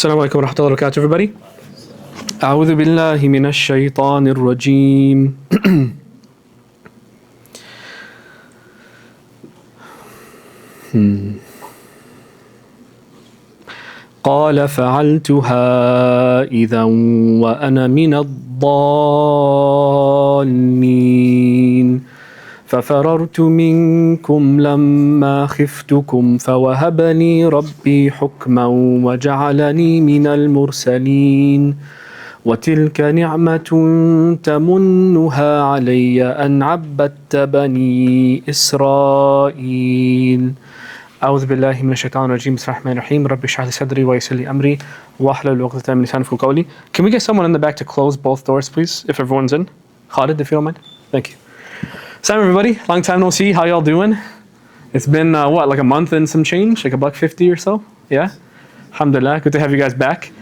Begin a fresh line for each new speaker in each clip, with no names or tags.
السلام عليكم ورحمة الله وبركاته everybody. أعوذ بالله من الشيطان الرجيم. قال فعلتها إذا وأنا من الضالين ففررت منكم لما خفتكم فوهبني ربي حكما وجعلني من المرسلين وتلك نعمة تمنها علي أن عبدت بني إسرائيل. أعوذ بالله من الشيطان الرجيم. بسم الله الرحمن الرحيم. رب اشرح لي صدري ويسر لي أمري واحلل عقدة من لساني يفقهوا قولي. Can we get someone in the back to close both doors, please, if everyone's in? Khalid, if you don't mind. Thank you. Salam everybody, long time no see, how y'all doing? It's been what, like a month and some change, like $150 or so? Yeah? Alhamdulillah, good to have you guys back.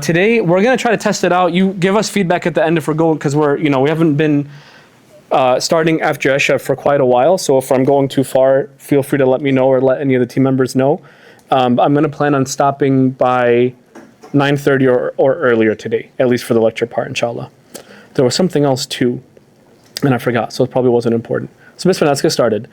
Today we're gonna try to test it out. You give us feedback at the end if we're going, because we haven't been starting after Isha for quite a while, so if I'm going too far, feel free to let me know or let any of the team members know. I'm gonna plan on stopping by 9:30 or earlier today, at least for the lecture part, inshallah. There was something else too, and I forgot, so it probably wasn't important. So Bismillah, let's get started.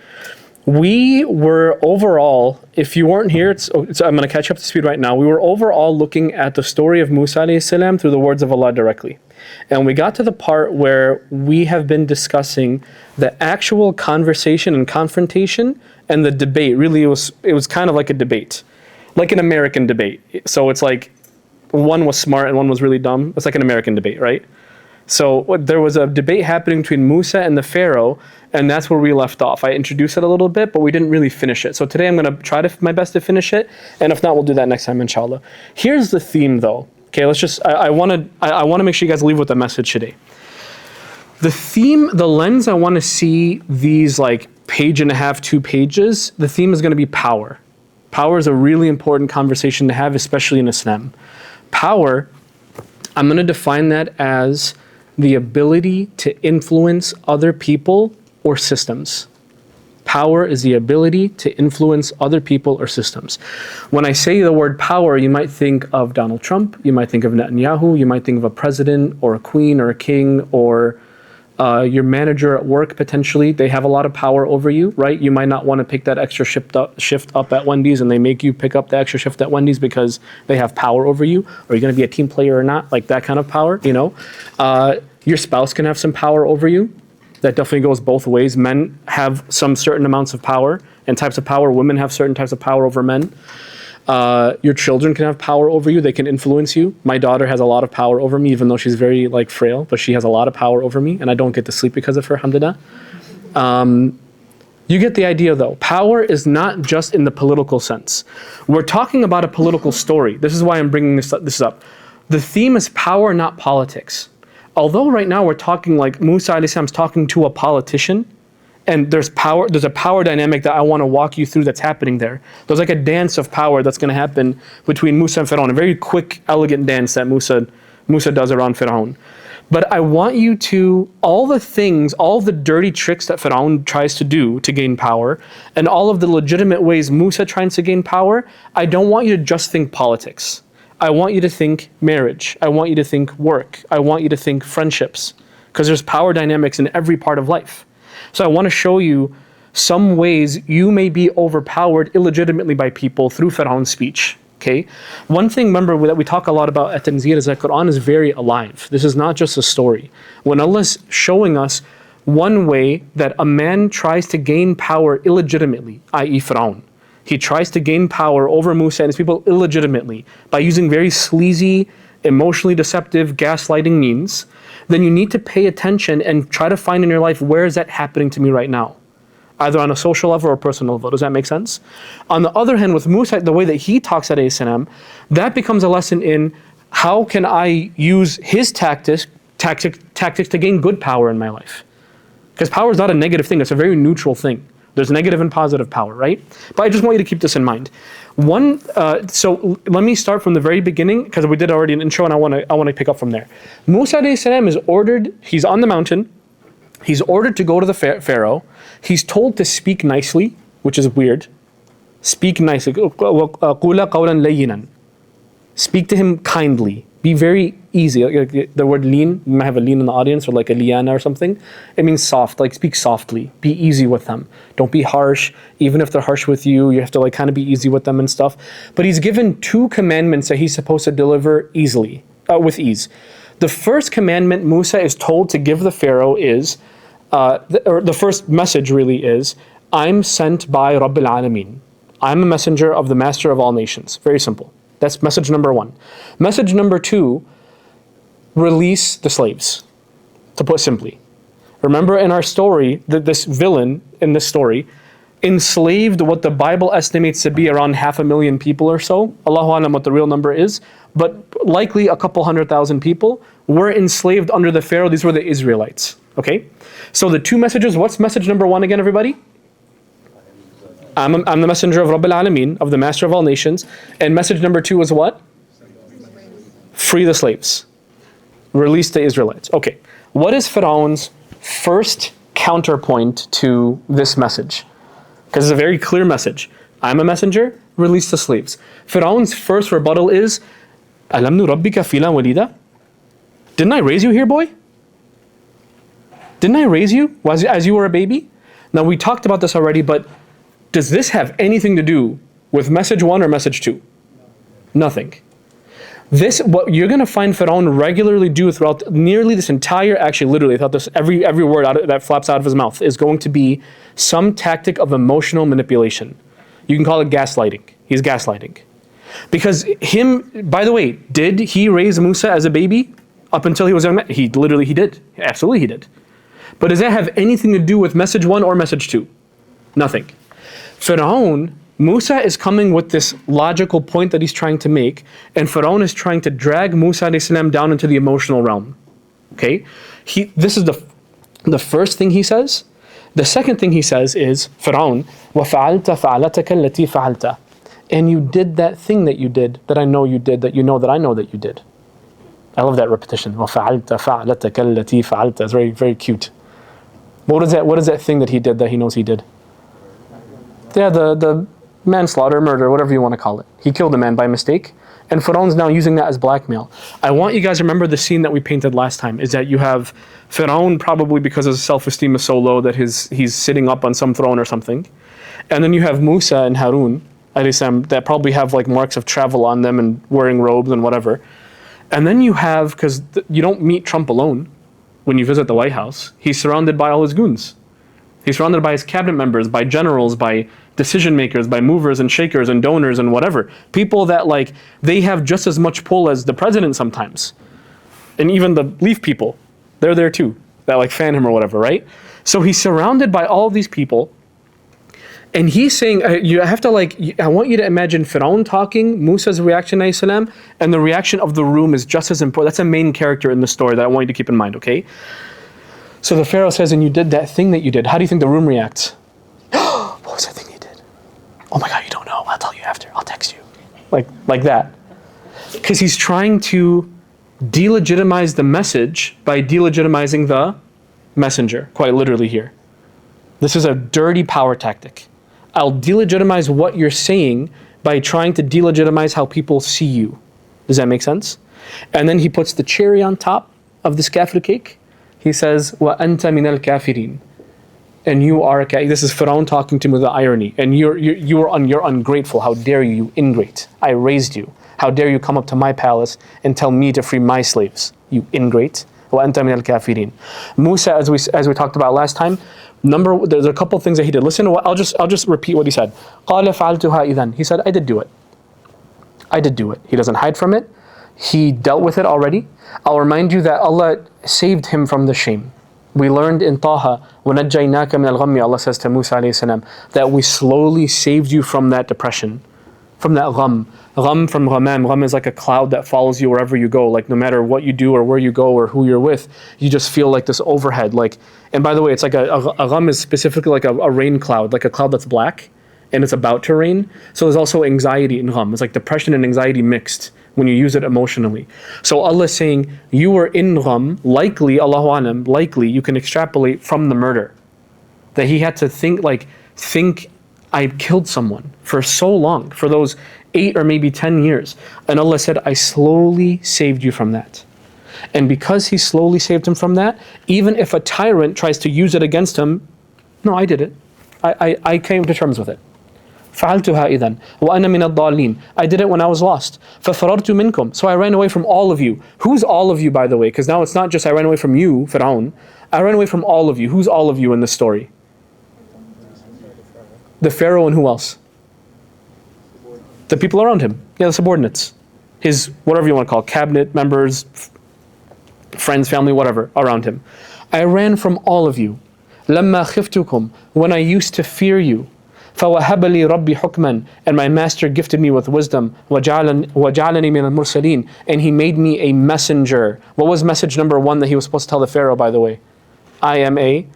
We were overall, if you weren't here, I'm going to catch up to speed right now. We were overall looking at the story of Musa alayhi salam through the words of Allah directly. And we got to the part where we have been discussing the actual conversation and confrontation and the debate. Really, it was kind of like a debate, like an American debate. So it's like one was smart and one was really dumb. It's like an American debate, right? So there was a debate happening between Musa and the Pharaoh, and that's where we left off. I introduced it a little bit, but we didn't really finish it. So today I'm going to try my best to finish it, and if not, we'll do that next time, inshallah. Here's the theme, though. Okay, let's just. I want to make sure you guys leave with a message today. The theme, the lens I want to see these like page and a half, 2 pages. The theme is going to be power. Power is a really important conversation to have, especially in Islam. Power, I'm going to define that as the ability to influence other people or systems. Power is the ability to influence other people or systems. When I say the word power, you might think of Donald Trump, you might think of Netanyahu, you might think of a president or a queen or a king or your manager at work potentially. They have a lot of power over you, right? You might not want to pick that extra shift up at Wendy's and they make you pick up the extra shift at Wendy's because they have power over you. Are you going to be a team player or not? Like that kind of power, you know? Your spouse can have some power over you. That definitely goes both ways. Men have some certain amounts of power and types of power. Women have certain types of power over men. Your children can have power over you. They can influence you. My daughter has a lot of power over me, even though she's very like frail, but she has a lot of power over me and I don't get to sleep because of her, alhamdulillah. You get the idea though. Power is not just in the political sense. We're talking about a political story. This is why I'm bringing this up. The theme is power, not politics. Although right now we're talking like Musa alayhi salam is talking to a politician, and there's a power dynamic that I want to walk you through that's happening there. There's like a dance of power that's going to happen between Musa and Pharaoh, a very quick, elegant dance that Musa does around Pharaoh. But I want you to, all the dirty tricks that Pharaoh tries to do to gain power, and all of the legitimate ways Musa tries to gain power, I don't want you to just think politics. I want you to think marriage. I want you to think work. I want you to think friendships, because there's power dynamics in every part of life. So I want to show you some ways you may be overpowered illegitimately by people through Pharaoh's speech. Okay. One thing, remember, that we talk a lot about at Tanzir is that Quran is very alive. This is not just a story. When Allah's showing us one way that a man tries to gain power illegitimately, i.e. Pharaoh, he tries to gain power over Musa and his people illegitimately by using very sleazy, emotionally deceptive, gaslighting means, then you need to pay attention and try to find in your life, where is that happening to me right now? Either on a social level or a personal level. Does that make sense? On the other hand, with Musa, the way that he talks alayhi salam, that becomes a lesson in how can I use his tactics to gain good power in my life? Because power is not a negative thing, it's a very neutral thing. There's negative and positive power, right? But I just want you to keep this in mind. So let me start from the very beginning, because we did already an intro and I want to pick up from there. Musa alayhi salam is ordered, he's on the mountain, he's ordered to go to the Pharaoh, he's told to speak nicely, which is weird. Speak nicely. قُولَ قَوْلًا لَيِّنًا. Speak to him kindly. Be very easy. The word lean, you might have a lean in the audience, or like a liana or something. It means soft, like speak softly. Be easy with them. Don't be harsh. Even if they're harsh with you, you have to like kind of be easy with them and stuff. But he's given 2 commandments that he's supposed to deliver easily, with ease. The first commandment Musa is told to give the Pharaoh is, or the first message really is, I'm sent by Rabbil Alameen. I'm a messenger of the master of all nations. Very simple. That's message number 1. Message number 2, release the slaves, to put simply. Remember in our story, that this villain in this story enslaved what the Bible estimates to be around 500,000 people or so. Allahu Alam what the real number is, but likely a couple 100,000 people were enslaved under the Pharaoh. These were the Israelites, okay? So the 2 messages, what's message number 1 again, everybody? I'm the messenger of Rabbil Alameen, of the master of all nations. And message number 2 is what? Free the slaves. Release the Israelites. Okay. What is Pharaoh's first counterpoint to this message? Because it's a very clear message. I'm a messenger, release the slaves. Pharaoh's first rebuttal is, Alam nurabbika fina walida? Didn't I raise you here, boy? Didn't I raise you as you were a baby? Now we talked about this already, but does this have anything to do with message 1 or message 2? Nothing. This, what you're going to find Pharaoh regularly do throughout nearly this entire, actually literally throughout this, every word that flaps out of his mouth is going to be some tactic of emotional manipulation. You can call it gaslighting. He's gaslighting. Because by the way, did he raise Musa as a baby up until he was young? He did. Absolutely he did. But does that have anything to do with message 1 or message 2? Nothing. Pharaoh, Musa is coming with this logical point that he's trying to make, and Pharaoh is trying to drag Musa alayhi salam down into the emotional realm. Okay? This is the first thing he says. The second thing he says is, Pharaoh, وَفَعَلْتَ فَعَلَتَكَ الَّتِي فَعَلْتَ. And you did that thing that you did, that I know you did, that you know that I know that you did. I love that repetition. وَفَعَلْتَ فَعَلَتَكَ الَّتِي فَعَلْتَ. It's very, very cute. What is that thing that he did that he knows he did? Yeah, the manslaughter, murder, whatever you want to call it. He killed a man by mistake, and Pharaoh's now using that as blackmail. I want you guys to remember the scene that we painted last time, is that you have Pharaoh, probably because his self-esteem is so low that he's sitting up on some throne or something. And then you have Musa and Harun, that probably have like marks of travel on them and wearing robes and whatever. And then you have, because you don't meet Trump alone when you visit the White House, he's surrounded by all his goons. He's surrounded by his cabinet members, by generals, by decision makers, by movers and shakers and donors and whatever. People that like, they have just as much pull as the president sometimes. And even the leaf people, they're there too, that like fan him or whatever, right? So he's surrounded by all of these people. And he's saying, you have to like, I want you to imagine Pharaoh talking, Musa's reaction, alayhi salam, and the reaction of the room is just as important. That's a main character in the story that I want you to keep in mind, okay? So the Pharaoh says, and you did that thing that you did. How do you think the room reacts? What was that thing you did? Oh my God, you don't know. I'll tell you after. I'll text you. Like that. Because he's trying to delegitimize the message by delegitimizing the messenger, quite literally here. This is a dirty power tactic. I'll delegitimize what you're saying by trying to delegitimize how people see you. Does that make sense? And then he puts the cherry on top of this kafir cake. He says, وَأَنْتَ مِنَ الْكَافِرِينَ. And you are, this is Pharaoh talking to him with the irony. And you're ungrateful. How dare you, you ingrate. I raised you. How dare you come up to my palace and tell me to free my slaves. You ingrate. وَأَنْتَ مِنَ الْكَافِرِينَ. Musa, as we talked about last time, there's a couple things that he did. Listen, I'll just repeat what he said. قَالَ فَعَلْتُهَا إِذًا. He said, I did do it. I did do it. He doesn't hide from it. He dealt with it already. I'll remind you that Allah saved him from the shame. We learned in Taha, وَنَجَّيْنَاكَ مِنَ الْغَمِّ, Allah says to Musa alayhi salam, that we slowly saved you from that depression, from that gham. Gham from ghamam. Gham is like a cloud that follows you wherever you go. Like no matter what you do or where you go or who you're with, you just feel like this overhead. And by the way, it's like a gham is specifically like a rain cloud, like a cloud that's black and it's about to rain. So there's also anxiety in gham. It's like depression and anxiety mixed when you use it emotionally. So Allah is saying, you were in gham, likely, Allahu Alam, likely you can extrapolate from the murder. That he had to think I killed someone for so long, for those 8 or maybe 10 years. And Allah said, I slowly saved you from that. And because He slowly saved him from that, even if a tyrant tries to use it against him, no, I did it. I came to terms with it. فعلتها إذن وأنا من الضالين. I did it when I was lost. ففررت منكم. So I ran away from all of you. Who's all of you, by the way? Because now it's not just I ran away from you, Pharaoh. I ran away from all of you. Who's all of you in this story? The Pharaoh and who else? The people around him. Yeah, the subordinates. His, whatever you want to call it, cabinet members, friends, family, whatever, around him. I ran from all of you. لما خفتكم. When I used to fear you. فَوَهَبَ لِي رَبِّي حُكْمًا. And my master gifted me with wisdom. وَجَعَلَنِي مِنَ الْمُرْسَلِينَ. And he made me a messenger. What was message number 1 that he was supposed to tell the Pharaoh, by the way? I am a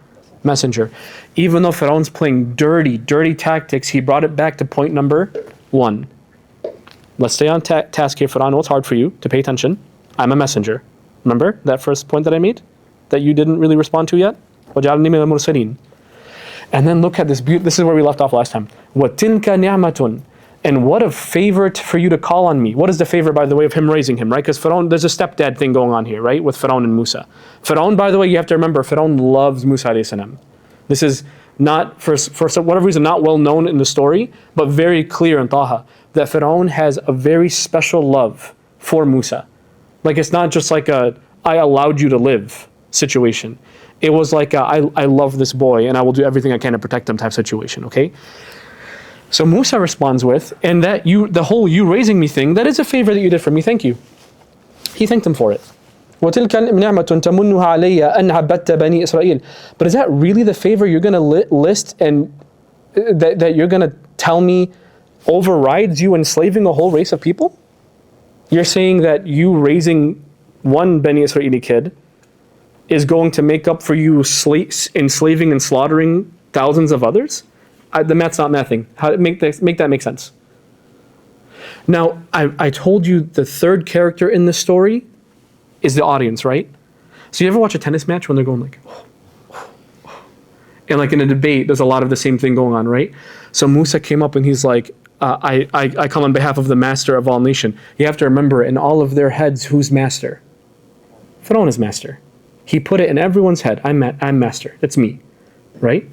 messenger. Even though Pharaoh's playing dirty tactics, he brought it back to point number 1. Let's stay on task here, Pharaoh. I know it's hard for you to pay attention. I'm a messenger. Remember that first point that I made? That you didn't really respond to yet? وَجَعَلْنِي مِنَ الْمُرْسَلِينَ. And then look at this beauty. This is where we left off last time. وَتِلْكَ نِعْمَةٌ. And what a favor for you to call on me. What is the favor, by the way, of him raising him, right? Because Pharaoh, there's a stepdad thing going on here, right? With Pharaoh and Musa. Pharaoh, by the way, you have to remember, Pharaoh loves Musa alayhi salam. This is not, for whatever reason, not well known in the story, but very clear in Taha, that Pharaoh has a very special love for Musa. Like, it's not just like a, I allowed you to live situation. It was like a, I love this boy and I will do everything I can to protect him type situation, okay? So Musa responds with, and that the whole you raising me thing, that is a favor that you did for me, thank you. He thanked him for it. وَتِلْكَ نِعْمَةٌ تَمُنُّهَا عَلَيَّ أَنْ عَبَدْتَ بَنِي إِسْرَائِيلَ. But is that really the favor you're going to list and that you're going to tell me overrides you enslaving a whole race of people? You're saying that you raising one Bani Israeli kid is going to make up for you enslaving and slaughtering thousands of others? The math's not mathing. How make that make sense? Now, I told you the third character in the story is the audience, right? So you ever watch a tennis match when they're going like, and like in a debate, there's a lot of the same thing going on, right? So Musa came up and he's like, I come on behalf of the master of all nation. You have to remember, in all of their heads, who's master? Pharaoh is master. He put it in everyone's head. I'm master. It's me, right?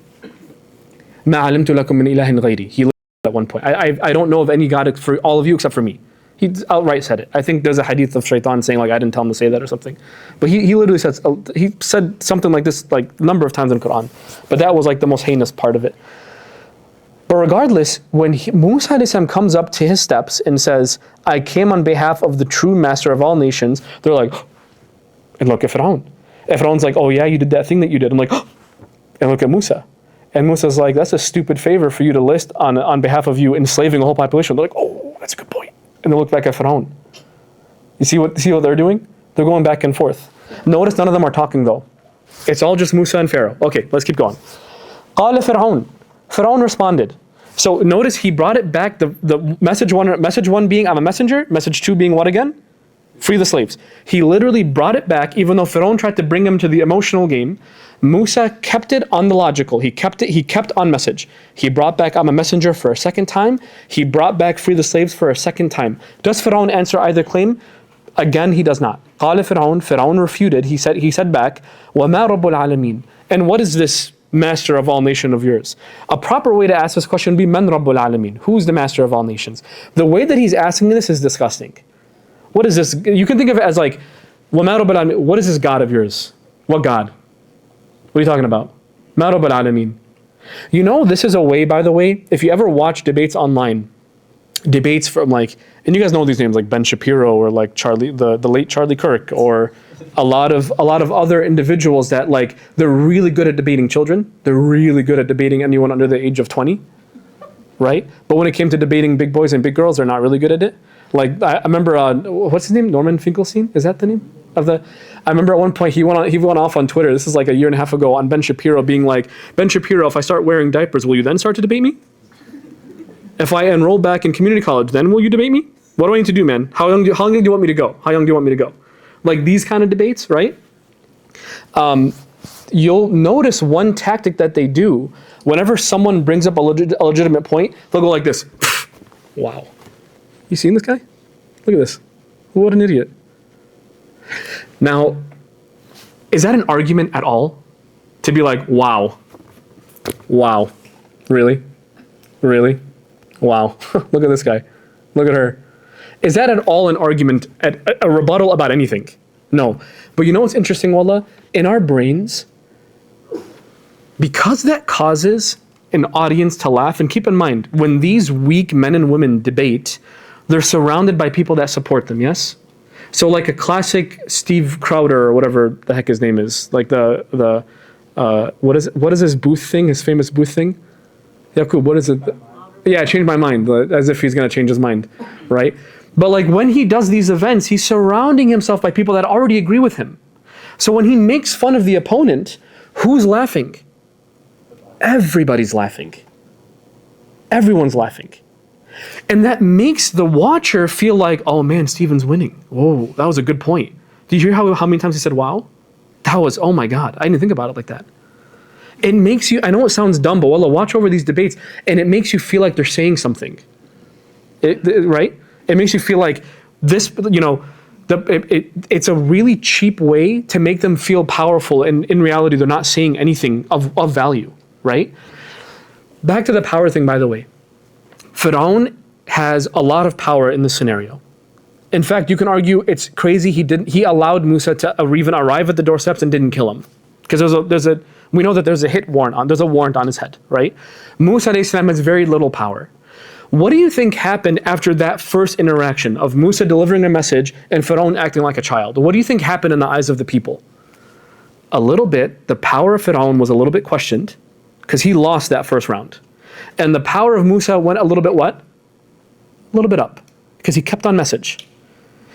مَا عَلِمْتُ لَكُم مِّنْ إِلَهٍ غَيْرِي. He at one point. I don't know of any God for all of you except for me. He outright said it. I think there's a hadith of Shaitan saying like I didn't tell him to say that or something. But he literally said something like this like a number of times in the Quran. But that was like the most heinous part of it. But regardless, when Musa a.s. comes up to his steps and says, I came on behalf of the true master of all nations, they're like, and look at Pharaoh. And Pharaoh's like, oh yeah, you did that thing that you did. I'm like, and look at Musa. And Musa's like, that's a stupid favor for you to list on behalf of you enslaving a whole population. They're like, oh, that's a good point. And they look back at Pharaoh. You see what they're doing? They're going back and forth. Notice none of them are talking though. It's all just Musa and Pharaoh. Okay, let's keep going. قال فرعون. Pharaoh responded. So notice he brought it back, the message one being, I'm a messenger, message 2 being what again? Free the slaves. He literally brought it back, even though Pharaoh tried to bring him to the emotional game. Musa kept it on the logical. He kept on message. He brought back, I'm a messenger for a second time. He brought back free the slaves for a second time. Does Pharaoh answer either claim? Again, he does not. قال فرعون. Pharaoh refuted. He said back, وَمَا رَبُّ الْعَالَمِينَ. And what is this master of all nation of yours? A proper way to ask this question would be, Man Rabbul Alameen. Who's the master of all nations? The way that he's asking this is disgusting. What is this? You can think of it as like, وَمَا رَبُّ الْعَالَمِينَ. What is this God of yours? What God? What are you talking about? مَا رَبُّ الْعَالَمِينَ. You know, this is a way, by the way, if you ever watch debates online, debates from like, and you guys know these names like Ben Shapiro or like Charlie, the late Charlie Kirk, or a lot of other individuals that like, they're really good at debating children. They're really good at debating anyone under the age of 20, right? But when it came to debating big boys and big girls, they're not really good at it. Like I remember, what's his name? Norman Finkelstein? Is that the name of the? I remember at one point he went off on Twitter. This is like a year and a half ago on Ben Shapiro being like, Ben Shapiro, if I start wearing diapers, will you then start to debate me? If I enroll back in community college, then will you debate me? What do I need to do, man? How young do you want me to go? How young do you want me to go? Like these kind of debates, right? You'll notice one tactic that they do Whenever someone brings up a legitimate point, they'll go like this. Wow. You seen this guy? Look at this. What an idiot. Now, is that an argument at all? To be like, wow. Wow. Really? Really? Wow. Look at this guy. Look at her. Is that at all an argument, a rebuttal about anything? No. But you know what's interesting, Wallah? In our brains, because that causes an audience to laugh, and keep in mind, when these weak men and women debate, they're surrounded by people that support them, yes? So like a classic Steve Crowder or whatever the heck his name is, like what is his booth thing, his famous booth thing? Yaqub, what is it? Yeah, I changed my mind, as if he's gonna change his mind, right? But like when he does these events, he's surrounding himself by people that already agree with him. So when he makes fun of the opponent, who's laughing? Everybody's laughing. Everyone's laughing. And that makes the watcher feel like, oh man, Stephen's winning. Whoa, that was a good point. Did you hear how many times he said, wow? That was, oh my God, I didn't think about it like that. It makes you, I know it sounds dumb, but Wallah, watch over these debates and it makes you feel like they're saying something. Right? It makes you feel like this, you know, it's a really cheap way to make them feel powerful, and in reality, they're not saying anything of value, right? Back to the power thing, by the way. Pharaoh has a lot of power in this scenario. In fact, you can argue it's crazy he allowed Musa to even arrive at the doorsteps and didn't kill him. Because we know that there's a there's a warrant on his head, right? Musa alayhi salam has very little power. What do you think happened after that first interaction of Musa delivering a message and Pharaoh acting like a child? What do you think happened in the eyes of the people? A little bit, the power of Pharaoh was a little bit questioned because he lost that first round. And the power of Musa went a little bit what? A little bit up because he kept on message.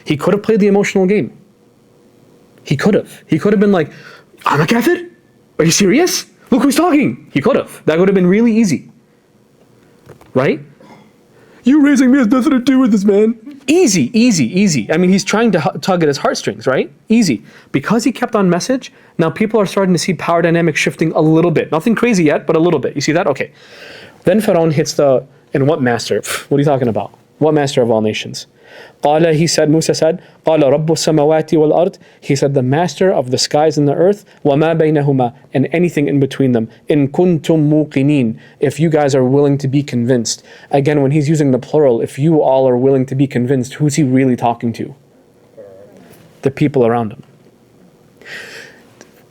He could have played the emotional game. He could have. He could have been like, I'm a kafir? Are you serious? Look who's talking. He could have. That would have been really easy. Right? You raising me has nothing to do with this, man. Easy, easy, easy. I mean, he's trying to tug at his heartstrings, right? Easy. Because he kept on message, now people are starting to see power dynamics shifting a little bit. Nothing crazy yet, but a little bit. You see that? Okay. Then Pharaoh hits and what master? What are you talking about? What master of all nations? Qala, he said, Musa said, Qala Rabbu samawati wal ard. He said, the master of the skies and the earth, wa ma baynahuma, and anything in between them. In kuntum muqinin, if you guys are willing to be convinced. Again, when he's using the plural, if you all are willing to be convinced, who's he really talking to? The people around him.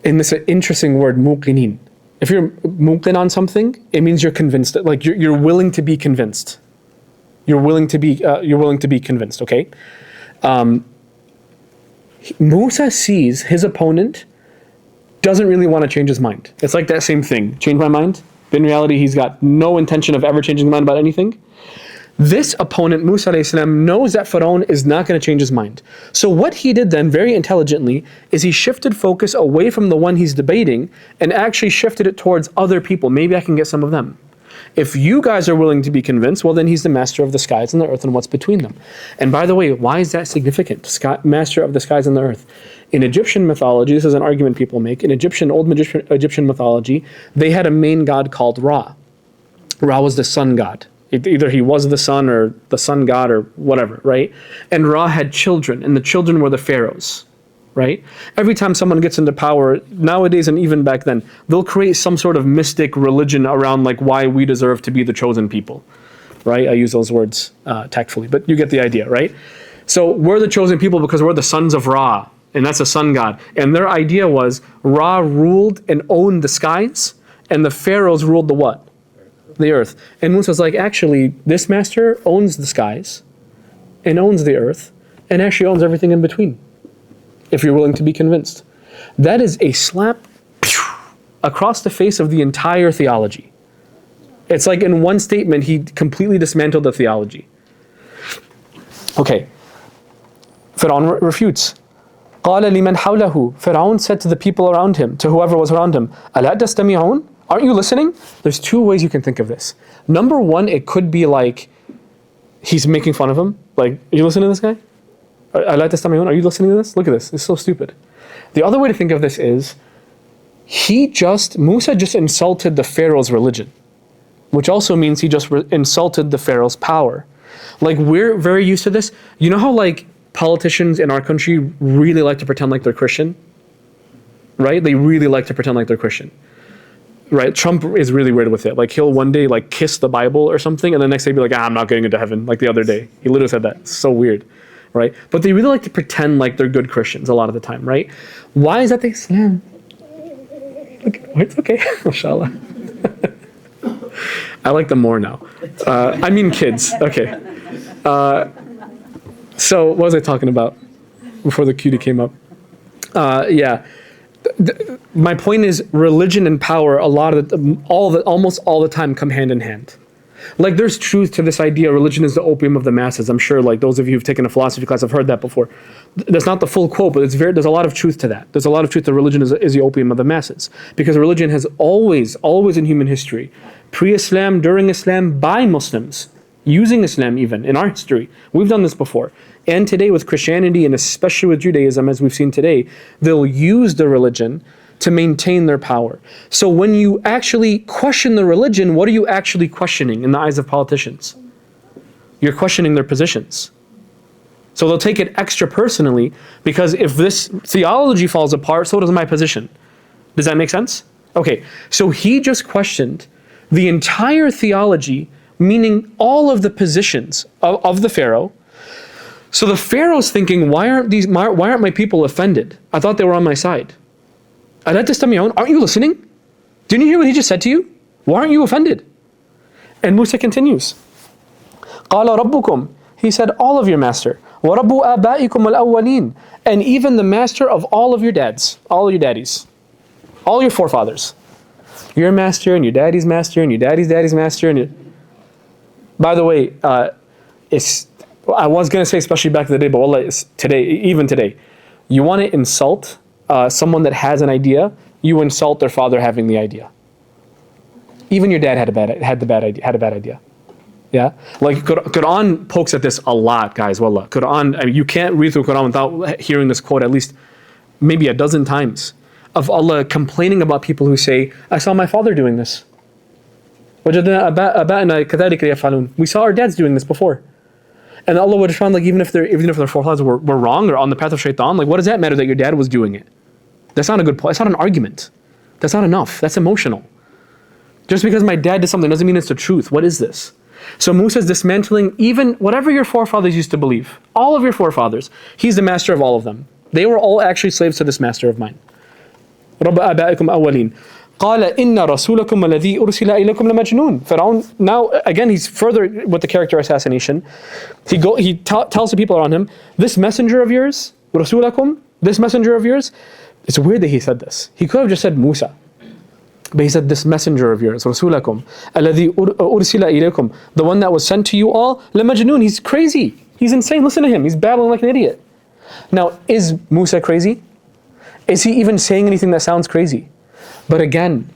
In this interesting word, muqinin. If you're muqin on something, it means you're convinced, like you're willing to be convinced. You're willing to be convinced, okay? Musa sees his opponent doesn't really want to change his mind. It's like that same thing. Change my mind? But in reality, he's got no intention of ever changing his mind about anything. This opponent, Musa alayhi salam, knows that Pharaoh is not going to change his mind. So what he did then, very intelligently, is he shifted focus away from the one he's debating and actually shifted it towards other people. Maybe I can get some of them. If you guys are willing to be convinced, well, then he's the master of the skies and the earth and what's between them. And by the way, why is that significant? Master of the skies and the earth. In Egyptian mythology, this is an argument people make, in old Egyptian mythology, they had a main god called Ra. Ra was the sun god. Either he was the sun or the sun god or whatever, right? And Ra had children, and the children were the pharaohs. Right? Every time someone gets into power, nowadays and even back then, they'll create some sort of mystic religion around like why we deserve to be the chosen people. Right? I use those words tactfully, but you get the idea, right? So we're the chosen people because we're the sons of Ra, and that's a sun god. And their idea was Ra ruled and owned the skies, and the pharaohs ruled the what? The earth. And Musa's like, actually, this master owns the skies and owns the earth and actually owns everything in between. If you're willing to be convinced. That is a slap across the face of the entire theology. It's like in one statement, he completely dismantled the theology. Okay. Pharaoh refutes. قَالَ لِمَنْ حَوْلَهُ. Pharaoh said to the people around him, to whoever was around him, أَلَا تَسْتَمِعُونَ? Aren't you listening? There's two ways you can think of this. Number one, it could be like he's making fun of him. Like, are you listening to this guy? Are you listening to this? Look at this. It's so stupid. The other way to think of this is Musa just insulted the Pharaoh's religion, which also means he just insulted the Pharaoh's power. Like, we're very used to this. You know how like politicians in our country really like to pretend like they're Christian? Right? They really like to pretend like they're Christian. Right? Trump is really weird with it. Like, he'll one day like kiss the Bible or something, and the next day be like, I'm not going into heaven. Like the other day. He literally said that. It's so weird. Right? But they really like to pretend like they're good Christians a lot of the time, right? Why is that the Islam? It's okay, mashallah. I like them more now. I mean kids, okay. So what was I talking about before the cutie came up? Yeah. My point is religion and power almost all the time come hand in hand. Like, there's truth to this idea, religion is the opium of the masses. I'm sure like those of you who've taken a philosophy class have heard that before. That's not the full quote, but there's a lot of truth to that. There's a lot of truth that religion is the opium of the masses. Because religion has always in human history, pre-Islam, during Islam, by Muslims, using Islam even, in our history. We've done this before. And today with Christianity, and especially with Judaism, as we've seen today, they'll use the religion to maintain their power. So when you actually question the religion, what are you actually questioning in the eyes of politicians? You're questioning their positions. So they'll take it extra personally, because if this theology falls apart, so does my position. Does that make sense? Okay, so he just questioned the entire theology, meaning all of the positions of the Pharaoh. So the Pharaoh's thinking, why aren't my people offended? I thought they were on my side. Aren't you listening? Didn't you hear what he just said to you? Why aren't you offended? And Musa continues. قَالَ رَبُّكُمْ. He said, all of your master. وَرَبُّ آبَائِكُمُ الْأَوَّلِينَ. And even the master of all of your dads, all your daddies, all your forefathers. Your master and your daddy's master and your daddy's daddy's master. By the way, I was going to say especially back in the day, but wallah, even today, you want to insult someone that has an idea, you insult their father having the idea. Even your dad had a bad idea. Yeah? Like, Quran pokes at this a lot, guys, wallah. Quran, I mean, you can't read through Quran without hearing this quote at least maybe a dozen times of Allah complaining about people who say, I saw my father doing this. We saw our dads doing this before. And Allah would respond, like, even if their forefathers were wrong or on the path of shaitan, like, what does that matter that your dad was doing it? That's not a good point. That's not an argument. That's not enough. That's emotional. Just because my dad did something doesn't mean it's the truth. What is this? So Musa is dismantling even whatever your forefathers used to believe. All of your forefathers. He's the master of all of them. They were all actually slaves to this master of mine. رَبَّ آبَائِكُمْ أَوَّلِينَ قَالَ إِنَّ رَسُولَكُمْ الَّذِي أُرْسِلَ إِلَيْكُمْ لَمَجْنُونَ. Pharaoh, now again he's further with the character assassination. He tells the people around him, this messenger of yours, رَسُولَكُمْ, this messenger of yours, it's weird that he said this. He could have just said Musa. But he said this messenger of yours, رَسُولَكُمْ الَّذِي أُرْسِلَ إِلَيْكُمْ, the one that was sent to you all, لَمَجْنُونَ, he's crazy. He's insane. Listen to him. He's babbling like an idiot. Now, is Musa crazy? Is he even saying anything that sounds crazy? But again,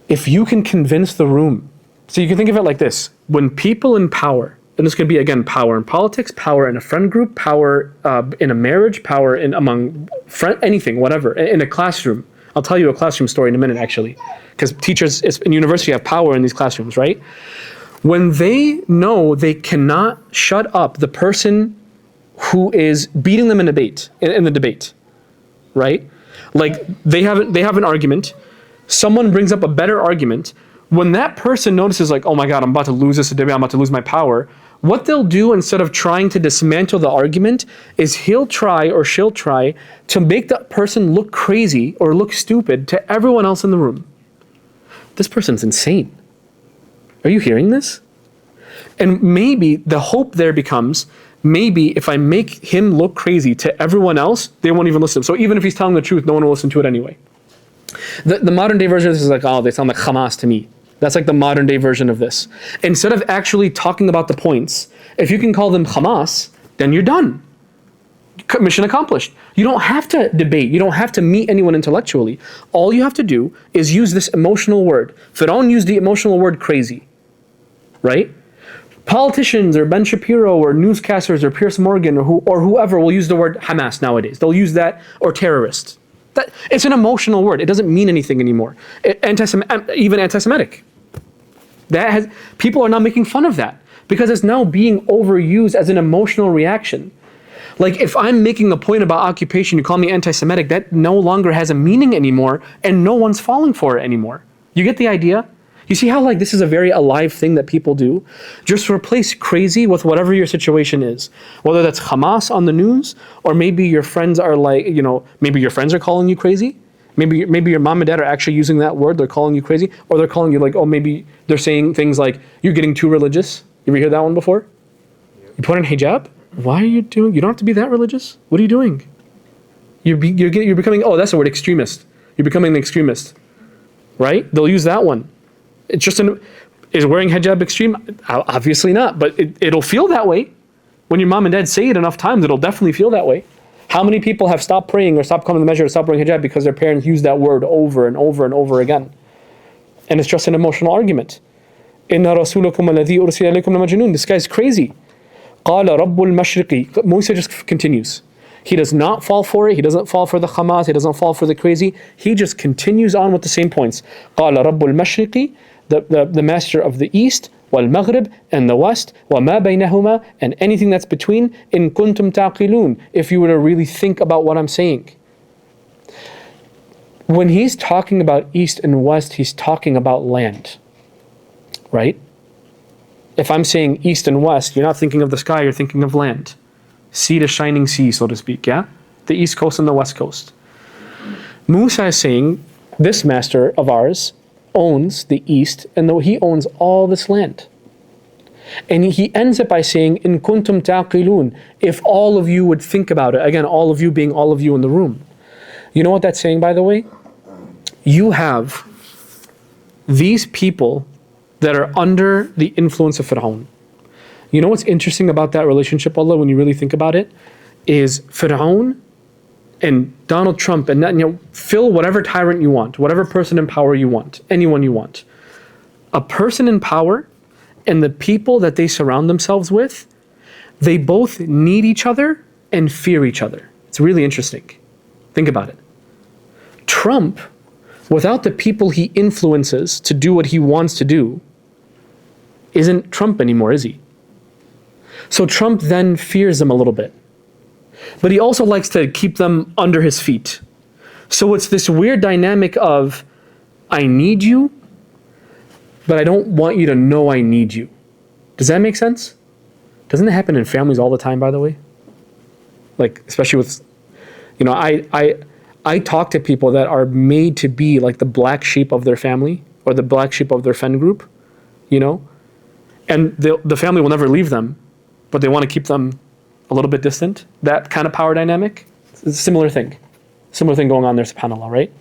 if you can convince the room, so you can think of it like this, when people in power, and this could be again power in politics, power in a friend group, power in a marriage, power in among anything, whatever, in a classroom. I'll tell you a classroom story in a minute actually, because teachers in university have power in these classrooms, right? When they know they cannot shut up the person who is beating them in the debate, right? Like they have an argument, someone brings up a better argument. When that person notices like, oh my God, I'm about to lose this debate, I'm about to lose my power, what they'll do instead of trying to dismantle the argument is he'll try or she'll try to make that person look crazy or look stupid to everyone else in the room. This person's insane. Are you hearing this? And maybe the hope there becomes, maybe if I make him look crazy to everyone else, they won't even listen. So even if he's telling the truth, no one will listen to it anyway. The modern day version of this is like, oh, they sound like Hamas to me. That's like the modern day version of this. Instead of actually talking about the points, if you can call them Hamas, then you're done. Mission accomplished. You don't have to debate. You don't have to meet anyone intellectually. All you have to do is use this emotional word. Pharaoh used the emotional word crazy, right? Politicians or Ben Shapiro or newscasters or Piers Morgan or whoever will use the word Hamas nowadays. They'll use that, or terrorist. It's an emotional word. It doesn't mean anything anymore. Even anti-Semitic. People are now making fun of that because it's now being overused as an emotional reaction. Like if I'm making a point about occupation, you call me anti-Semitic, that no longer has a meaning anymore and no one's falling for it anymore. You get the idea? You see how like this is a very alive thing that people do? Just replace crazy with whatever your situation is. Whether that's Hamas on the news, or maybe your friends are like, maybe your friends are calling you crazy. Maybe your mom and dad are actually using that word, they're calling you crazy, or they're calling you like, oh, maybe they're saying things like, you're getting too religious. You ever hear that one before? You put on hijab? Why are you doing, you don't have to be that religious. What are you doing? You're becoming, oh, that's the word, extremist. You're becoming an extremist, right? They'll use that one. It's just is wearing hijab extreme? Obviously not, but it'll feel that way. When your mom and dad say it enough times, it'll definitely feel that way. How many people have stopped praying or stopped coming to the masjid or stopped wearing hijab because their parents use that word over and over and over again? And it's just an emotional argument. Inna rasulakum alladhi ursila ilaykum lamajnun. This guy's crazy. Qala rabbul mashriqi. Musa just continues. He does not fall for it. He doesn't fall for the Hamas. He doesn't fall for the crazy. He just continues on with the same points. Qala rabbul mashriqi. The master of the east, wal maghrib, and the west, wa ma baynahuma, and anything that's between, in kuntum taqilun, if you were to really think about what I'm saying. When he's talking about east and west, he's talking about land, right? If I'm saying east and west, you're not thinking of the sky, you're thinking of land. Sea to shining sea, so to speak, yeah? The east coast and the west coast. Musa is saying, this master of ours owns the east, and he owns all this land. And he ends it by saying, in kuntum taqilun, if all of you would think about it. Again, all of you being all of you in the room. You know what that's saying, by the way? You have these people that are under the influence of Pharaoh. You know what's interesting about that relationship, Allah, when you really think about it, is Pharaoh and Donald Trump and Netanyahu, fill whatever tyrant you want, whatever person in power you want, anyone you want. A person in power and the people that they surround themselves with, they both need each other and fear each other. It's really interesting. Think about it. Trump, without the people he influences to do what he wants to do, isn't Trump anymore, is he? So Trump then fears them a little bit. But he also likes to keep them under his feet. So it's this weird dynamic of, I need you, but I don't want you to know I need you. Does that make sense? Doesn't it happen in families all the time, by the way? Like, especially with, I talk to people that are made to be like the black sheep of their family or the black sheep of their friend group, and the family will never leave them, but they want to keep them a little bit distant. That kind of power dynamic, it's a similar thing going on there, subhanAllah, right?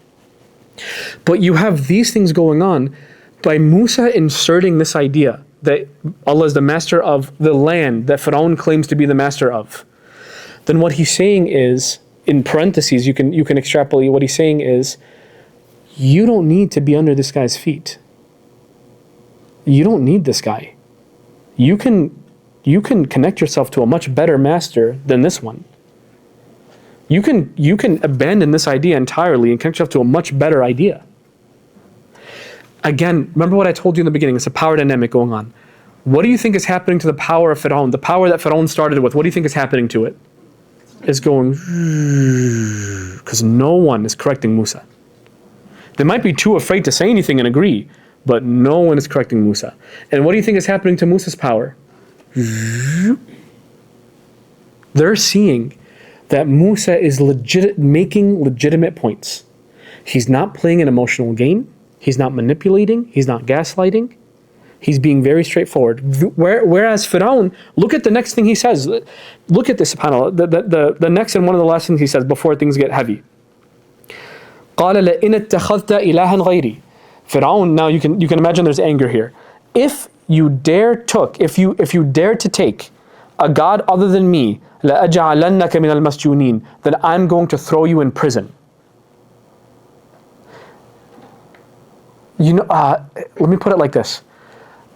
But you have these things going on by Musa inserting this idea that Allah is the master of the land that Pharaoh claims to be the master of. Then what he's saying is, in parentheses, you can extrapolate, what he's saying is, you don't need to be under this guy's feet. You don't need this guy. You can connect yourself to a much better master than this one. You can abandon this idea entirely and connect yourself to a much better idea. Again, remember what I told you in the beginning, it's a power dynamic going on. What do you think is happening to the power of Pharaoh? The power that Pharaoh started with, what do you think is happening to it? It's going, because no one is correcting Musa. They might be too afraid to say anything and agree, but no one is correcting Musa. And what do you think is happening to Musa's power? They're seeing that Musa is making legitimate points. He's not playing an emotional game. He's not manipulating. He's not gaslighting. He's being very straightforward. Whereas Pharaoh, look at the next thing he says. Look at this, subhanAllah. The next and one of the last things he says before things get heavy. قَالَ لَإِنَ اتَّخَذْتَ إِلَهًا غَيْرِي. Pharaoh, now you can imagine there's anger here. If you dare to take a God other than me, لَأَجْعَلَنَّكَ مِنَ الْمَسْجُونِينَ, then I'm going to throw you in prison. Let me put it like this.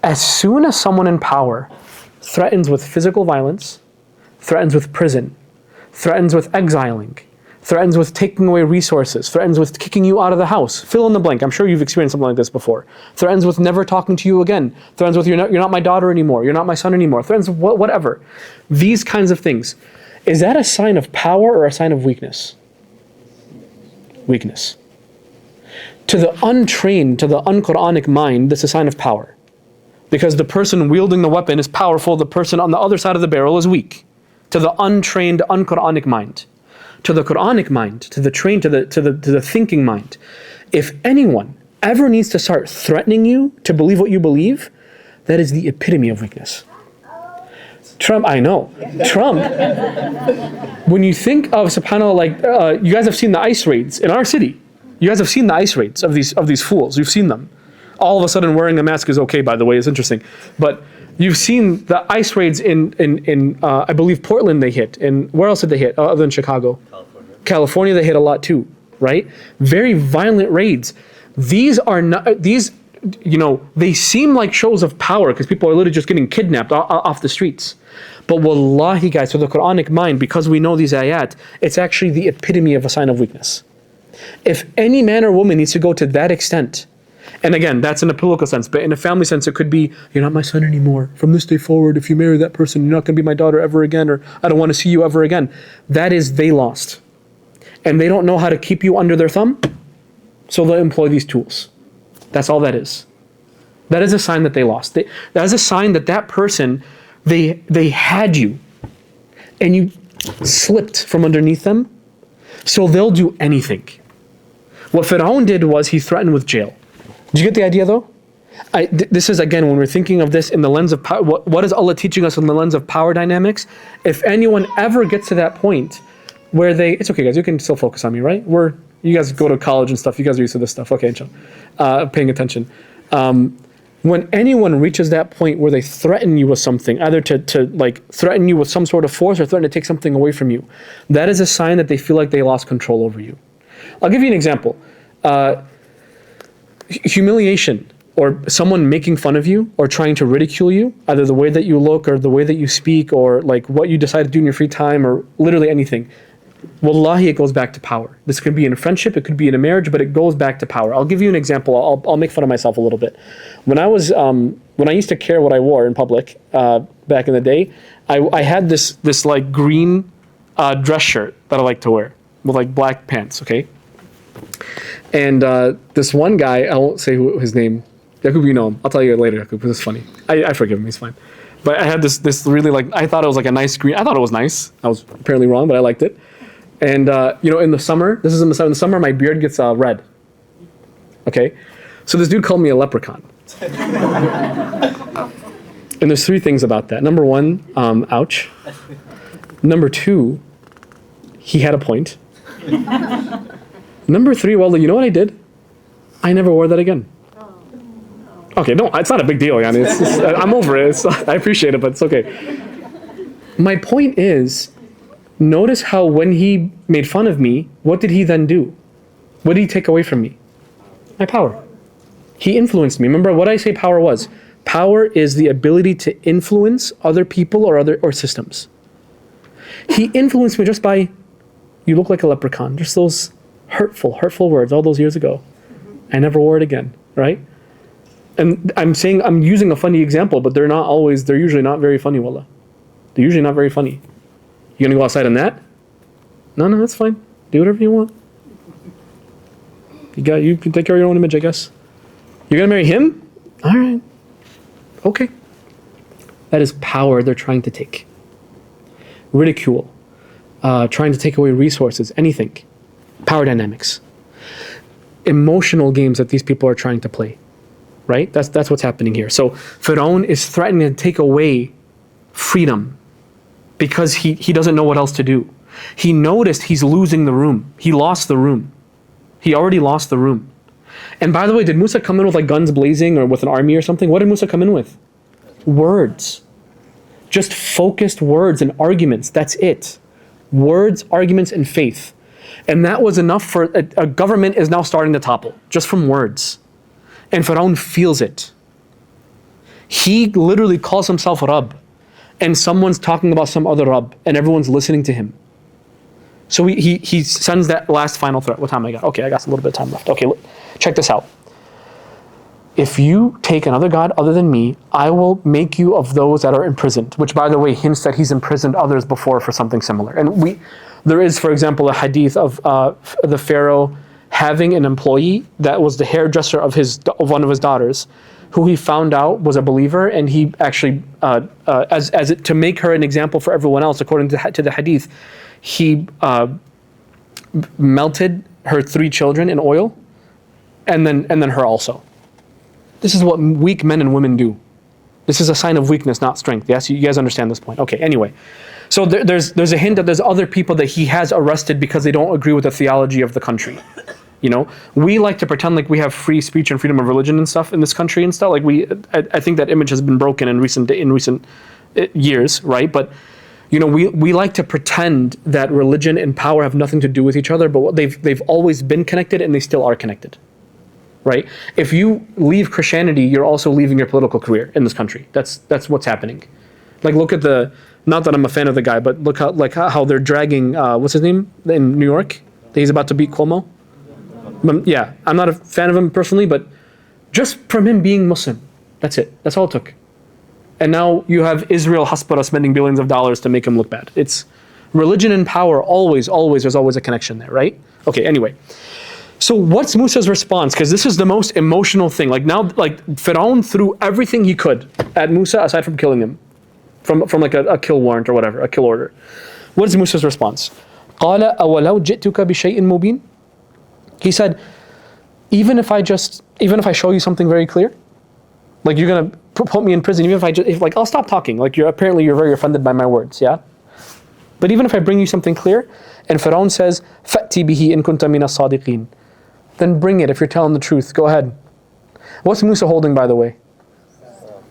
As soon as someone in power threatens with physical violence, threatens with prison, threatens with exiling, threatens with taking away resources, threatens with kicking you out of the house. Fill in the blank. I'm sure you've experienced something like this before. Threatens with never talking to you again. Threatens with you're not my daughter anymore. You're not my son anymore. Threatens with whatever. These kinds of things. Is that a sign of power or a sign of weakness? Weakness. To the untrained, to the un-Quranic mind, that's a sign of power. Because the person wielding the weapon is powerful, the person on the other side of the barrel is weak. To the untrained, un-Quranic mind. To the Quranic mind, to the trained, to the thinking mind. If anyone ever needs to start threatening you to believe what you believe, that is the epitome of weakness. Trump, I know. Trump, when you think of, subhanAllah, like, you guys have seen the ICE raids in our city. You guys have seen the ICE raids of these fools. You've seen them. All of a sudden wearing a mask is okay, by the way, it's interesting. But you've seen the ICE raids in I believe Portland they hit. And where else did they hit other than Chicago? California they hit a lot too, right? Very violent raids. These are not, they seem like shows of power because people are literally just getting kidnapped off the streets. But wallahi guys, for the Quranic mind, because we know these ayat, it's actually the epitome of a sign of weakness. If any man or woman needs to go to that extent, and again, that's in a political sense, but in a family sense, it could be, you're not my son anymore. From this day forward, if you marry that person, you're not going to be my daughter ever again, or I don't want to see you ever again. That is, they lost. And they don't know how to keep you under their thumb, so they'll employ these tools. That's all that is. That is a sign that they lost. That is a sign that that person, they had you, and you slipped from underneath them, so they'll do anything. What Pharaoh did was he threatened with jail. Did you get the idea though? This is, again, when we're thinking of this in the lens of power, what is Allah teaching us in the lens of power dynamics? If anyone ever gets to that point where it's okay guys, you can still focus on me, right? You guys go to college and stuff, you guys are used to this stuff, okay, inshallah. Paying attention. When anyone reaches that point where they threaten you with something, either to like threaten you with some sort of force or threaten to take something away from you, that is a sign that they feel like they lost control over you. I'll give you an example. Humiliation, or someone making fun of you or trying to ridicule you, either the way that you look or the way that you speak or like what you decide to do in your free time or literally anything. Wallahi, it goes back to power. This could be in a friendship, it could be in a marriage, but it goes back to power. I'll give you an example. I'll make fun of myself a little bit. When I used to care what I wore in public back in the day, I had this like green dress shirt that I like to wear with like black pants, okay? And this one guy, I won't say his name. Yaqub, you know him. I'll tell you later, Yaqub, because it's funny. I forgive him, he's fine. But I had this really like, I thought it was like a nice green. I thought it was nice. I was apparently wrong, but I liked it. And in the summer, this is in the summer, my beard gets red. Okay? So this dude called me a leprechaun. And there's three things about that. Number one, ouch. Number two, he had a point. Number three, well, you know what I did? I never wore that again. Okay, no, it's not a big deal, Yani. I'm over it. I appreciate it, but it's okay. My point is, notice how when he made fun of me, what did he then do? What did he take away from me? My power. He influenced me. Remember what I say power was? Power is the ability to influence other people or systems. He influenced me just by, you look like a leprechaun. Just those hurtful words all those years ago. I never wore it again, right? And I'm using a funny example, but they're usually not very funny, wallah. They're usually not very funny. You gonna go outside on that? No, that's fine. Do whatever you want. You can take care of your own image, I guess. You're gonna marry him? All right. Okay. That is power they're trying to take. Ridicule. Trying to take away resources, anything. Power dynamics. Emotional games that these people are trying to play. Right? That's what's happening here. So Pharaoh is threatening to take away freedom because he doesn't know what else to do. He noticed he's losing the room. He lost the room. He already lost the room. And by the way, did Musa come in with like guns blazing or with an army or something? What did Musa come in with? Words. Just focused words and arguments. That's it. Words, arguments, and faith. And that was enough for a government is now starting to topple just from words. And Pharaoh feels it. He literally calls himself Rabb. And someone's talking about some other Rabb. And everyone's listening to him. So he sends that last final threat. What time I got? Okay, I got a little bit of time left. Okay, look, check this out. If you take another god other than me, I will make you of those that are imprisoned, which by the way hints that he's imprisoned others before for something similar. And there is, for example, a hadith of the Pharaoh having an employee that was the hairdresser of one of his daughters, who he found out was a believer, and he actually, to make her an example for everyone else, according to the hadith, he melted her 3 children in oil, and then her also. This is what weak men and women do. This is a sign of weakness, not strength. Yes, you guys understand this point. Okay, anyway. So there's a hint that there's other people that he has arrested because they don't agree with the theology of the country. You know, we like to pretend like we have free speech and freedom of religion and stuff in this country and stuff. Like I think that image has been broken in recent years, right? But you know, we like to pretend that religion and power have nothing to do with each other, but they've always been connected, and they still are connected. Right? If you leave Christianity, you're also leaving your political career in this country. That's what's happening. Like, look at not that I'm a fan of the guy, but look how they're dragging, what's his name, in New York? He's about to beat Cuomo. Yeah, I'm not a fan of him personally, but just from him being Muslim, that's it. That's all it took. And now you have Israel Hasbara spending billions of dollars to make him look bad. It's religion and power, always, there's always a connection there, right? Okay, anyway. So what's Musa's response? Because this is the most emotional thing. Like now, like Pharaoh threw everything he could at Musa aside from killing him, from like a kill warrant or whatever, a kill order. What is Musa's response? قَالَ أَوَلَوْ جِئْتُكَ بِشَيْءٍ مُبِينٍ. He said, even if I show you something very clear, like you're gonna put me in prison, even if I'll stop talking. Like you're very offended by my words, yeah. But even if I bring you something clear, and Pharaoh says, فَأْتِ بِهِ إِن كُنْتَ مِنَ الصَّادِقِينَ. Then bring it if you're telling the truth. Go ahead. What's Musa holding, by the way?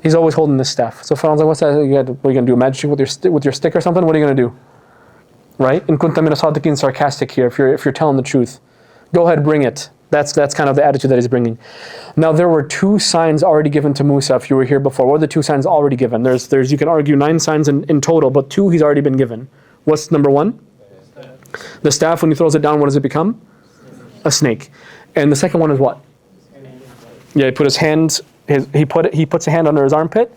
He's always holding this staff. So Pharaoh's like, what's that? What are you going to do? A magic trick with your stick or something? What are you going to do? Right? In kunta min as-sadiqin, sarcastic here. If you're telling the truth, go ahead, bring it. That's kind of the attitude that he's bringing. Now there were 2 signs already given to Musa. If you were here before, what are the 2 signs already given? There's you can argue 9 signs in total, but 2 he's already been given. What's number 1? The staff, when he throws it down, what does it become? A snake. And the second one is what? Yeah, he put his hands. He puts a hand under his armpit,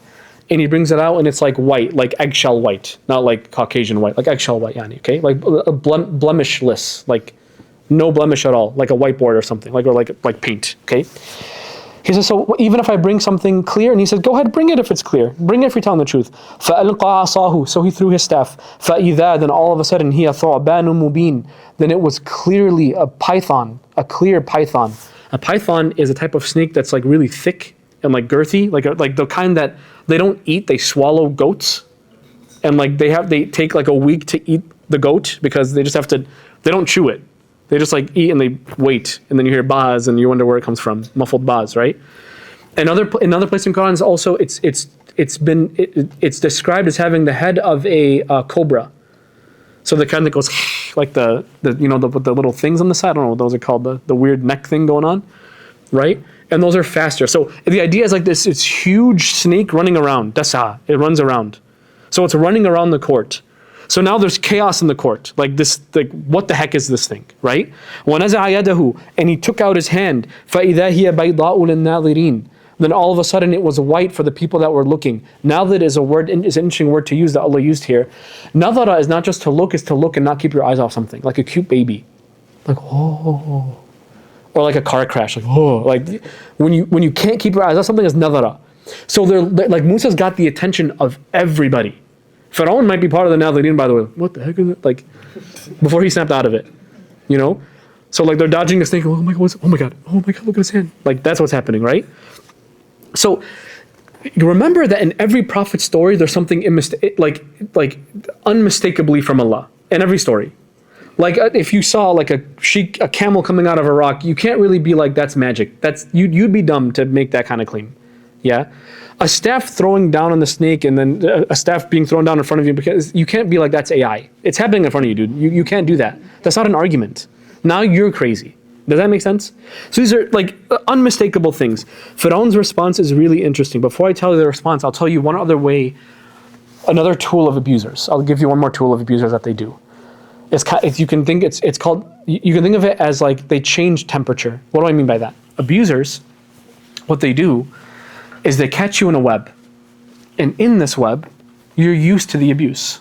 and he brings it out, and it's like white, like eggshell white, not like Caucasian white, like eggshell white, yani, okay, like a blemishless, like no blemish at all, like a whiteboard or something, like paint, okay. He says, so even if I bring something clear, and he says, go ahead, bring it if it's clear. Bring it if you're telling the truth. فَأَلْقَى عَصَاهُ. So he threw his staff. فَإِذَا. Then all of a sudden, هِيَ ثُعْبَانٌ مُبِينٌ. Then it was clearly a python, a clear python. A python is a type of snake that's like really thick and like girthy, like the kind that they don't eat, they swallow goats. And like they take like a week to eat the goat because they just they don't chew it. They just like eat and they wait, and then you hear baz and you wonder where it comes from, muffled baz, right? Another place in Quran is also it's described as having the head of a cobra. So the kind that goes like the little things on the side. I don't know what those are called, the weird neck thing going on, right? And those are faster. So the idea is like this: it's huge snake running around. Dasa, it runs around. So it's running around the court. So now there's chaos in the court. Like this, like what the heck is this thing, right? وَنَزَعَ يَدَهُ. And he took out his hand. فَإِذَا هِيَ بَيْضَاءُ لِلنَّاظِرِينَ. Then all of a sudden it was white for the people that were looking. Nadhir is an interesting word to use that Allah used here. Nadhara is not just to look, it's to look and not keep your eyes off something. Like a cute baby. Like, oh. Or like a car crash. Like, oh. Like when you can't keep your eyes off something, it's nadhara. So they're like Musa's got the attention of everybody. Pharaoh might be part of the Nadhirin, by the way. What the heck is it? Like, before he snapped out of it, you know? So like they're dodging a snake. Oh my God, look at his hand. Like that's what's happening, right? So you remember that in every prophet's story, there's something like unmistakably from Allah in every story. Like if you saw like a camel coming out of a rock, you can't really be like, that's magic. You'd be dumb to make that kind of claim. Yeah? A staff throwing down on the snake and then a staff being thrown down in front of you, because you can't be like, that's AI. It's happening in front of you, dude. You can't do that. That's not an argument. Now you're crazy. Does that make sense? So these are like unmistakable things. Pharaoh's response is really interesting. Before I tell you the response, I'll tell you one other way, another tool of abusers. I'll give you one more tool of abusers that they do. You can think it's called. You can think of it as like they change temperature. What do I mean by that? Abusers, what they do is they catch you in a web, and in this web, you're used to the abuse.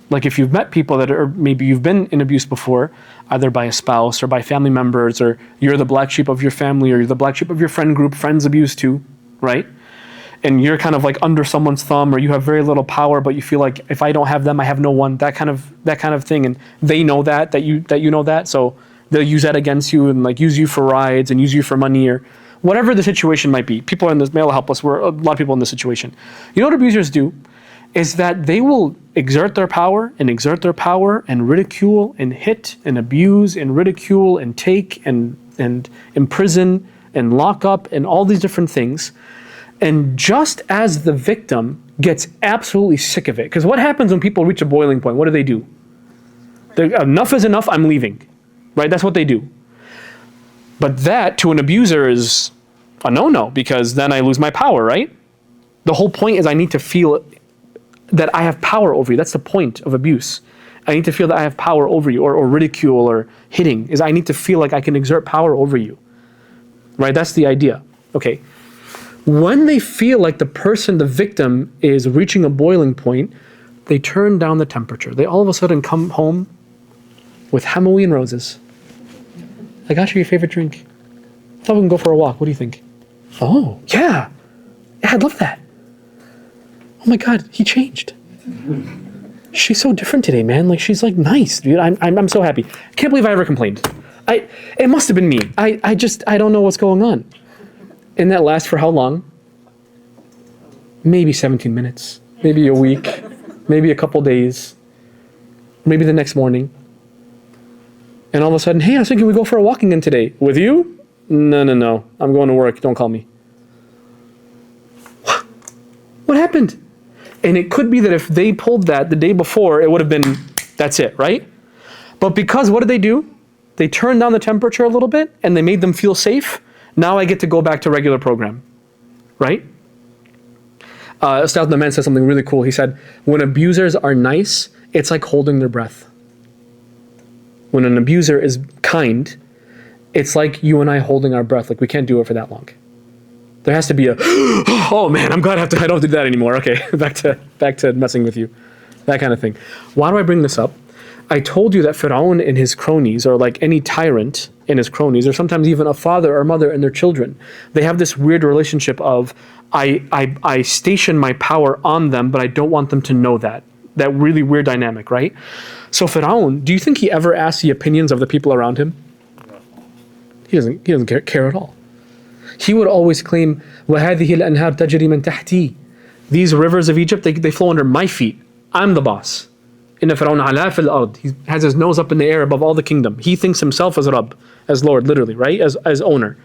Like if you've met people that are, maybe you've been in abuse before, either by a spouse or by family members, or you're the black sheep of your family, or you're the black sheep of your friend group, friends abuse too, right? And you're kind of like under someone's thumb, or you have very little power, but you feel like if I don't have them, I have no one. That kind of thing, and they know that you know that, so they'll use that against you and like use you for rides and use you for money or whatever the situation might be. People in this, may Allah help us. We're a lot of people in this situation. You know what abusers do? Is that they will exert their power and ridicule and hit and abuse and ridicule and take and imprison and lock up and all these different things. And just as the victim gets absolutely sick of it, because what happens when people reach a boiling point? What do? Enough is enough, I'm leaving. Right? That's what they do. But that to an abuser is a no-no, because then I lose my power, right? The whole point is I need to feel that I have power over you. That's the point of abuse. I need to feel that I have power over you, or ridicule or hitting, is I need to feel like I can exert power over you. Right? That's the idea. Okay. When they feel like the victim is reaching a boiling point, they turn down the temperature. They all of a sudden come home with hamawi and roses. I got you your favorite drink. I thought we can go for a walk. What do you think? Oh, yeah. Yeah, I'd love that. Oh my God, he changed. She's so different today, man. Like, she's like nice, dude. I'm so happy. Can't believe I ever complained. It must have been me. I don't know what's going on. And that lasts for how long? Maybe 17 minutes, maybe a week, maybe a couple days, maybe the next morning. And all of a sudden, hey, I was thinking we go for a walk again today. With you? No. I'm going to work. Don't call me. What happened? And it could be that if they pulled that the day before, it would have been, that's it, right? But because what did they do? They turned down the temperature a little bit and they made them feel safe. Now I get to go back to regular program, right? Ustad Naman said something really cool. He said, when abusers are nice, it's like holding their breath. When an abuser is kind, it's like you and I holding our breath. Like we can't do it for that long. There has to be a, oh man, I'm glad I don't do that anymore. Okay, back to messing with you. That kind of thing. Why do I bring this up? I told you that Pharaoh and his cronies, or like any tyrant and his cronies, or sometimes even a father or mother and their children, they have this weird relationship of, I station my power on them, but I don't want them to know that. That really weird dynamic, right? So Pharaoh, do you think he ever asked the opinions of the people around him? He doesn't care at all. He would always claim, وَهَذِهِ الْأَنْهَارُ تَجْرِي مِنْ تَحْتِي. These rivers of Egypt, they flow under my feet. I'm the boss. إِنَّ فِرْعَوْنَ عَلَا فِي الْأَرْضِ. He has his nose up in the air above all the kingdom. He thinks himself as Rabb, as Lord, literally, right? As owner.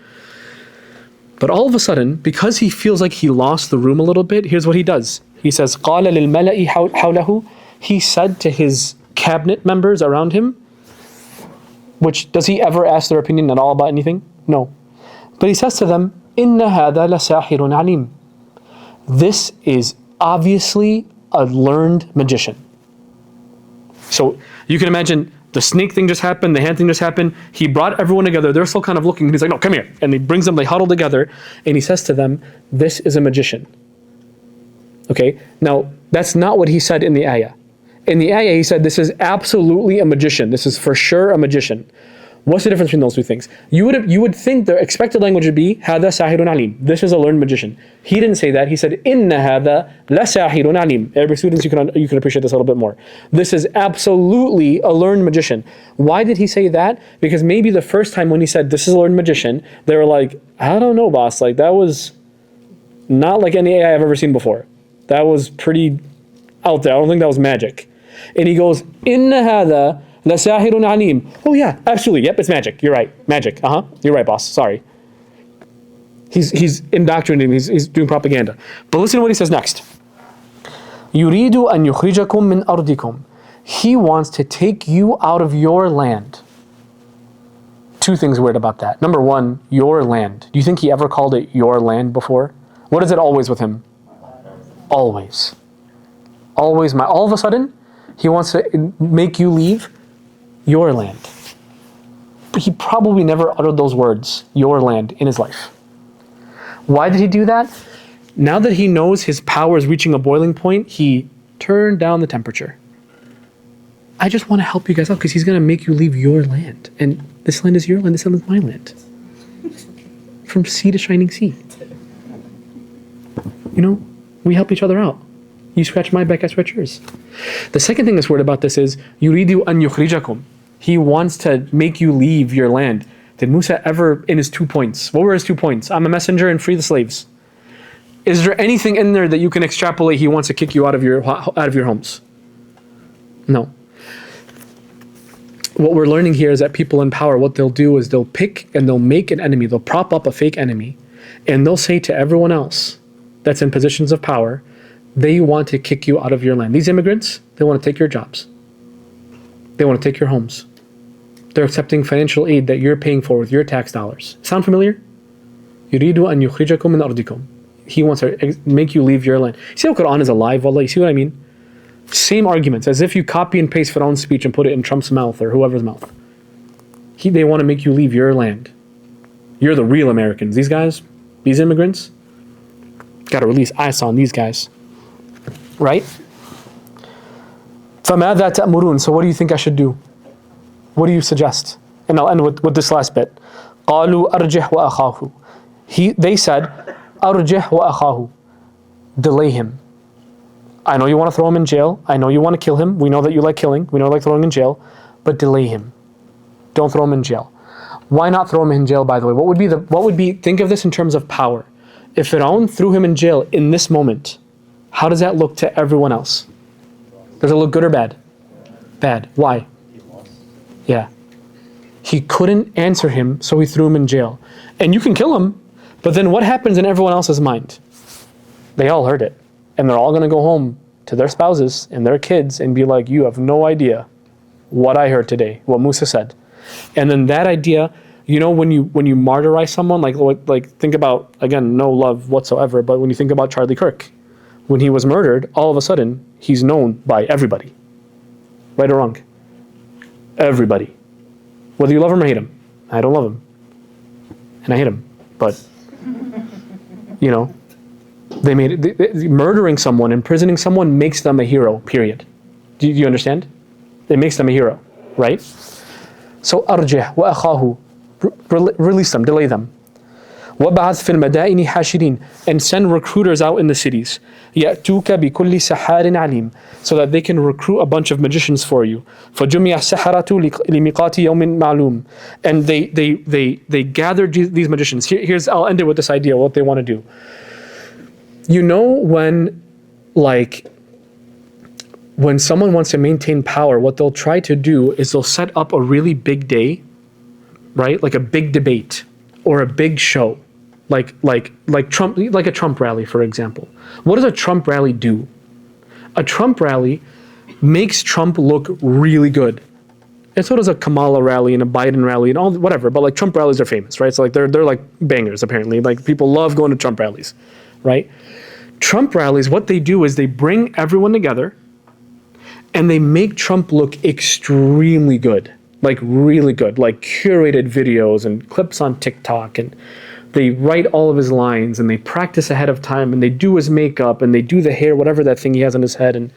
But all of a sudden, because he feels like he lost the room a little bit, here's what he does. He says, قَالَ لِلْمَلَإِ حَوْلَهُ. He said to his cabinet members around him, which, does he ever ask their opinion at all about anything? No. But he says to them, إِنَّ هَذَا لَسَاحِرٌ عَلِيمٌ. This is obviously a learned magician. So you can imagine the snake thing just happened, the hand thing just happened. He brought everyone together. They're still kind of looking. And he's like, no, come here. And he brings them, they huddle together. And he says to them, this is a magician. Okay, now that's not what he said in the ayah. In the ayah, he said, this is absolutely a magician. This is for sure a magician. What's the difference between those two things? You would think the expected language would be, هَذَا سَاحِرٌ عَلِيمٌ. This is a learned magician. He didn't say that. He said, إِنَّ هَذَا لَسَاحِرٌ عَلِيمٌ. Every student, you can appreciate this a little bit more. This is absolutely a learned magician. Why did he say that? Because maybe the first time when he said, this is a learned magician, they were like, I don't know, boss. Like, that was not like any AI I've ever seen before. That was pretty out there. I don't think that was magic. And he goes, إِنَّ هَذَا لَسَاحِرٌ عَلِيمٌ. Oh yeah, absolutely. Yep, it's magic. You're right. Magic. You're right, boss. Sorry. He's indoctrinating. He's doing propaganda. But listen to what he says next. يُرِيدُ أَن يُخْرِجَكُم مِّنْ أَرْضِكُمْ. He wants to take you out of your land. Two things weird about that. Number one, your land. Do you think he ever called it your land before? What is it always with him? Always. Always. All of a sudden, he wants to make you leave Your land. He probably never uttered those words, your land, in his life. Why did he do that? Now that he knows his power is reaching a boiling point, he turned down the temperature. I just want to help you guys out because he's going to make you leave your land. And this land is your land, this land is my land. From sea to shining sea. You know, we help each other out. You scratch my back, I scratch yours. The second thing that's word about this is, yuridu an yukhrijakum. He wants to make you leave your land. Did Musa ever, in his 2 points, what were his 2 points? I'm a messenger and free the slaves. Is there anything in there that you can extrapolate he wants to kick you out of your homes? No. What we're learning here is that people in power, what they'll do is they'll pick and they'll make an enemy. They'll prop up a fake enemy. And they'll say to everyone else that's in positions of power, they want to kick you out of your land. These immigrants, they want to take your jobs. They want to take your homes. They're accepting financial aid that you're paying for with your tax dollars. Sound familiar? Yuridu an yukhrijakum min ardikum. He wants to make you leave your land. You see how Quran is alive, wallah? You see what I mean? Same arguments, as if you copy and paste Pharaoh's speech and put it in Trump's mouth or whoever's mouth. They want to make you leave your land. You're the real Americans. These guys, these immigrants, got to release ISA on these guys. Right? فَمَاذَا تَأْمُرُونَ. So what do you think I should do? What do you suggest? And I'll end with this last bit. قَالُوا أَرْجِحْ وَأَخَاهُ. They said, أَرْجِحْ وَأَخَاهُ. Delay him. I know you want to throw him in jail. I know you want to kill him. We know that you like killing. We know you like throwing in jail. But delay him. Don't throw him in jail. Why not throw him in jail, by the way? What would be, think of this in terms of power. If Pharaoh threw him in jail in this moment, how does that look to everyone else? Does it look good or bad? Bad. Why? Yeah. He couldn't answer him, so he threw him in jail. And you can kill him, but then what happens in everyone else's mind? They all heard it. And they're all going to go home to their spouses and their kids and be like, you have no idea what I heard today, what Musa said. And then that idea, you know, when you martyrize someone, like think about, again, no love whatsoever, but when you think about Charlie Kirk, when he was murdered, all of a sudden, he's known by everybody. Right or wrong? Everybody. Whether you love him or hate him. I don't love him. And I hate him. But, you know, they made it, murdering someone, imprisoning someone makes them a hero, period. Do you understand? It makes them a hero, right? So, أرجح وأخاه, release them, delay them. وَبَعَثْ فِي الْمَدَائِنِ حَاشِرِينَ, and send recruiters out in the cities. يَأْتُوكَ بِكُلِّ سَحَارٍ عَلِيمٍ, so that they can recruit a bunch of magicians for you. فَجُمِعَ السَّحَرَةُ لِمِيقَاتِ يَوْمٍ مَعْلُومٍ, and they gathered these magicians. I'll end it with this idea, what they want to do. You know when someone wants to maintain power, what they'll try to do is they'll set up a really big day, right? Like a big debate or a big show, like Trump, like a Trump rally, for example. What does a Trump rally do? A Trump rally makes Trump look really good. And so does a Kamala rally and a Biden rally and all, whatever. But like Trump rallies are famous, right? So like they're like bangers apparently. Like people love going to Trump rallies, right? Trump rallies, what they do is they bring everyone together and they make Trump look extremely good, like really good, like curated videos and clips on TikTok, and they write all of his lines and they practice ahead of time and they do his makeup and they do the hair, whatever that thing he has on his head, and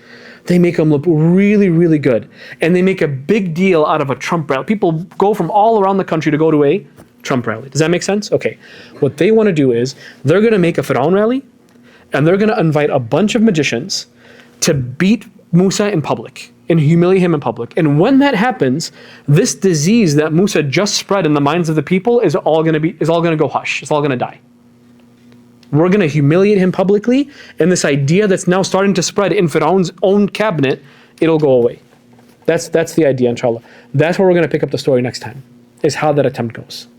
they make him look really, really good. And they make a big deal out of a Trump rally. People go from all around the country to go to a Trump rally. Does that make sense? Okay. What they want to do is they're going to make a Pharaoh rally and they're going to invite a bunch of magicians to beat Musa in public and humiliate him in public. And when that happens, this disease that Musa just spread in the minds of the people is all going to go hush. It's all going to die. We're going to humiliate him publicly, and this idea that's now starting to spread in Pharaoh's own cabinet, it'll go away. That's the idea, inshallah. That's where we're going to pick up the story next time, is how that attempt goes.